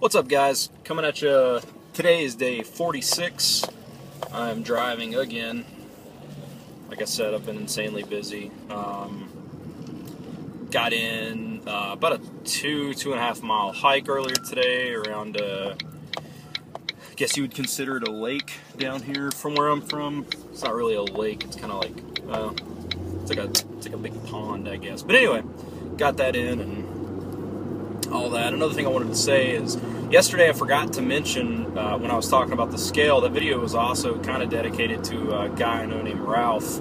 What's up, guys? Coming at you. Today is day 46. I'm driving again. Like I said, I've been insanely busy. Got in about a 2.5 mile hike earlier today around, I guess you would consider it a lake down here from where I'm from. It's not really a lake, it's kind of like, it's like a big pond, I guess. But anyway, got that in and all that. Another thing I wanted to say is, yesterday I forgot to mention, when I was talking about the scale, that video was also kind of dedicated to a guy I know named Ralph.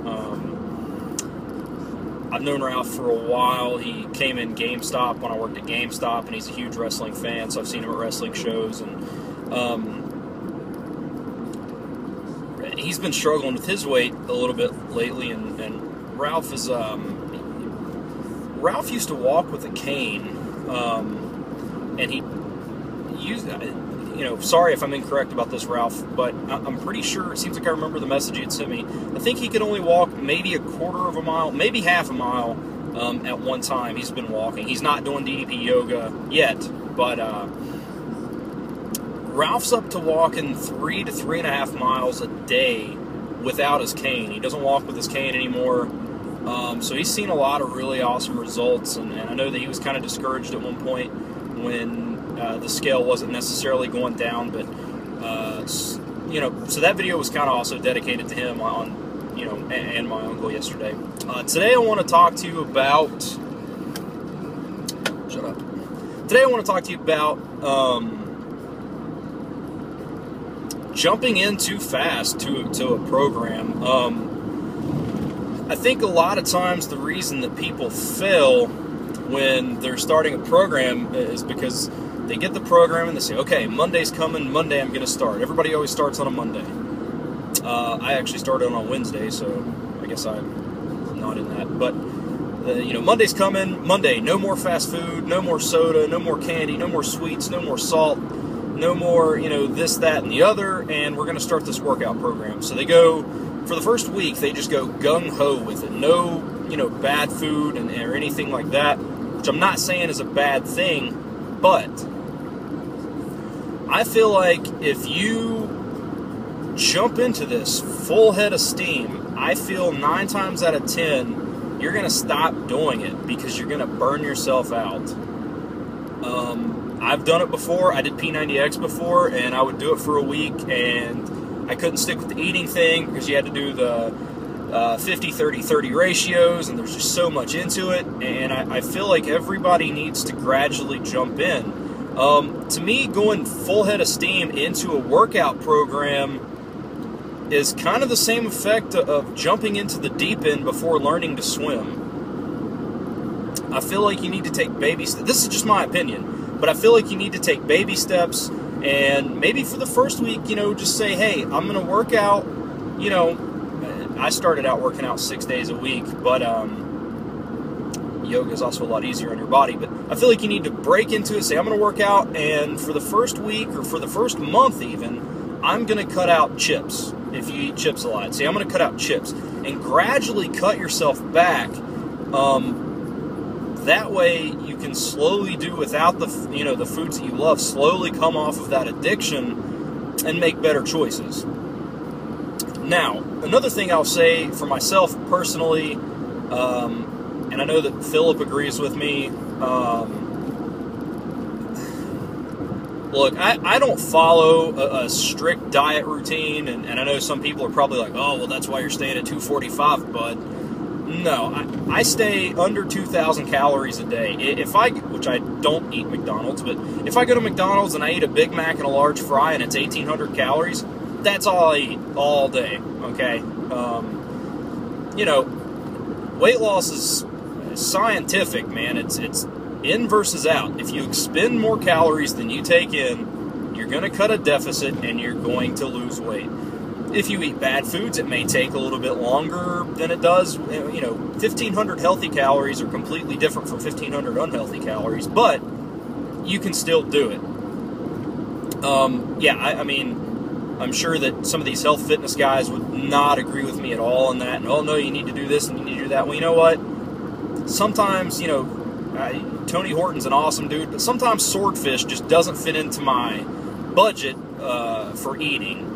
I've known Ralph for a while. He came in GameStop when I worked at GameStop, and he's a huge wrestling fan, so I've seen him at wrestling shows. And he's been struggling with his weight a little bit lately, and Ralph is, Ralph used to walk with a cane, and he used, sorry if I'm incorrect about this, Ralph, but I'm pretty sure, it seems like I remember the message he had sent me. I think he could only walk maybe a quarter of a mile, maybe half a mile at one time. He's been walking. He's not doing DDPyoga yet, but Ralph's up to walking 3 to 3.5 miles a day without his cane. He doesn't walk with his cane anymore. So he's seen a lot of really awesome results, and I know that he was kind of discouraged at one point when the scale wasn't necessarily going down, but so that video was kind of also dedicated to him and my uncle yesterday. Today I want to talk to you about, Today I want to talk to you about jumping in too fast to a program. I think a lot of times the reason that people fail when they're starting a program is because they get the program and they say, okay, Monday's coming, Monday I'm going to start. Everybody always starts on a Monday. I actually started on a Wednesday, so I guess I'm not in that. But, Monday's coming, Monday, no more fast food, no more soda, no more candy, no more sweets, no more salt, no more, this, that, and the other, and we're going to start this workout program. So they go, for the first week, they just go gung-ho with it. No, bad food or anything like that, which I'm not saying is a bad thing, but I feel like if you jump into this full head of steam, I feel 9 times out of 10, you're going to stop doing it because you're going to burn yourself out. I've done it before. I did P90X before, and I would do it for a week, and I couldn't stick with the eating thing because you had to do the 50-30-30 ratios, and there's just so much into it, and I feel like everybody needs to gradually jump in. To me, going full head of steam into a workout program is kind of the same effect of jumping into the deep end before learning to swim. I feel like you need to take baby steps. This is just my opinion, but I feel like you need to take baby steps, and maybe for the first week, just say, hey, I'm going to work out, I started out working out 6 days a week, but yoga is also a lot easier on your body. But I feel like you need to break into it, say, I'm going to work out, and for the first week or for the first month even, I'm going to cut out chips. If you eat chips a lot, say, I'm going to cut out chips, and gradually cut yourself back. That way you can slowly do without the foods that you love, slowly come off of that addiction and make better choices. Now, another thing I'll say for myself personally, and I know that Philip agrees with me, look, I don't follow a strict diet routine, and I know some people are probably like, oh, well, that's why you're staying at 245, bud. No, I stay under 2,000 calories a day. Which I don't eat McDonald's, but if I go to McDonald's and I eat a Big Mac and a large fry and it's 1,800 calories, that's all I eat all day, okay? Weight loss is scientific, man. It's in versus out. If you expend more calories than you take in, you're going to cut a deficit and you're going to lose weight. If you eat bad foods, it may take a little bit longer than it does. 1,500 healthy calories are completely different from 1,500 unhealthy calories, but you can still do it. I'm sure that some of these health fitness guys would not agree with me at all on that. And, oh, no, you need to do this and you need to do that. Well, you know what? Sometimes, Tony Horton's an awesome dude, but sometimes swordfish just doesn't fit into my budget for eating.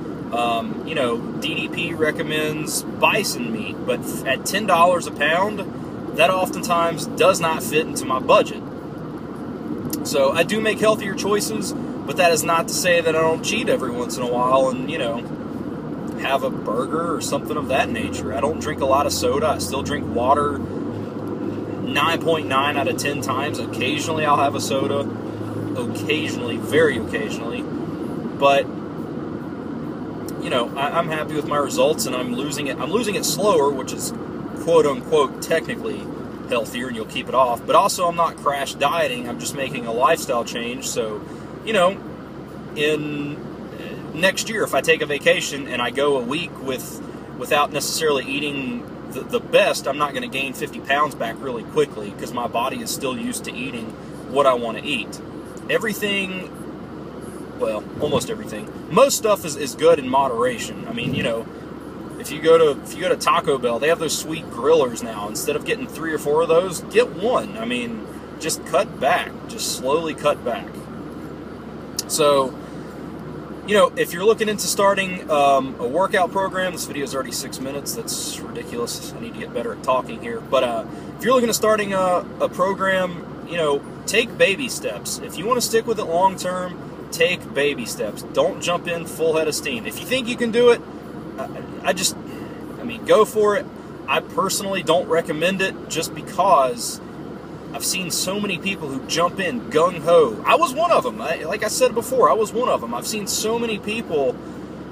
You know, DDP recommends bison meat, but at $10 a pound, that oftentimes does not fit into my budget. So I do make healthier choices, but that is not to say that I don't cheat every once in a while and, you know, have a burger or something of that nature. I don't drink a lot of soda. I still drink water 9.9 out of 10 times. Occasionally I'll have a soda. Occasionally, very occasionally. But, you know, I'm happy with my results, and I'm losing it. I'm losing it slower, which is quote-unquote technically healthier, and you'll keep it off. But also I'm not crash dieting. I'm just making a lifestyle change. So, you know, in next year, if I take a vacation and I go a week without necessarily eating the best, I'm not going to gain 50 pounds back really quickly because my body is still used to eating what I want to eat. Everything, well, almost everything. Most stuff is good in moderation. I mean, you know, if you go to Taco Bell, they have those sweet grillers now. Instead of getting 3 or 4 of those, get one. I mean, just cut back. Just slowly cut back. So, you know, if you're looking into starting a workout program, this video is already 6 minutes. That's ridiculous. I need to get better at talking here. But if you're looking at starting a program, you know, take baby steps. If you want to stick with it long term, take baby steps. Don't jump in full head of steam. If you think you can do it, I mean, go for it. I personally don't recommend it just because I've seen so many people who jump in gung-ho. I was one of them. Like I said before, I was one of them. I've seen so many people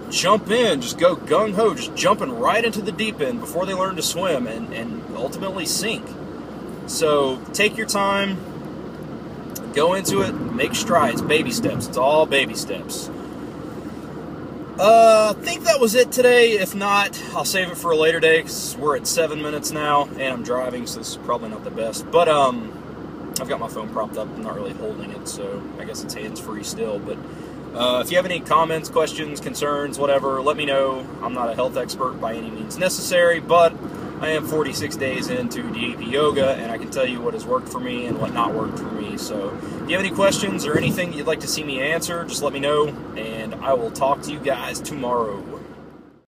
jump in, just go gung-ho, just jumping right into the deep end before they learn to swim and ultimately sink. So take your time, go into it, make strides, baby steps. It's all baby steps. I think that was it today. If not, I'll save it for a later day because we're at 7 minutes now and I'm driving, so this is probably not the best. But I've got my phone propped up. I'm not really holding it, so I guess it's hands-free still. But if you have any comments, questions, concerns, whatever, let me know. I'm not a health expert by any means necessary, but I am 46 days into DDPyoga, and I can tell you what has worked for me and what not worked for me. So if you have any questions or anything you'd like to see me answer, just let me know, and I will talk to you guys tomorrow.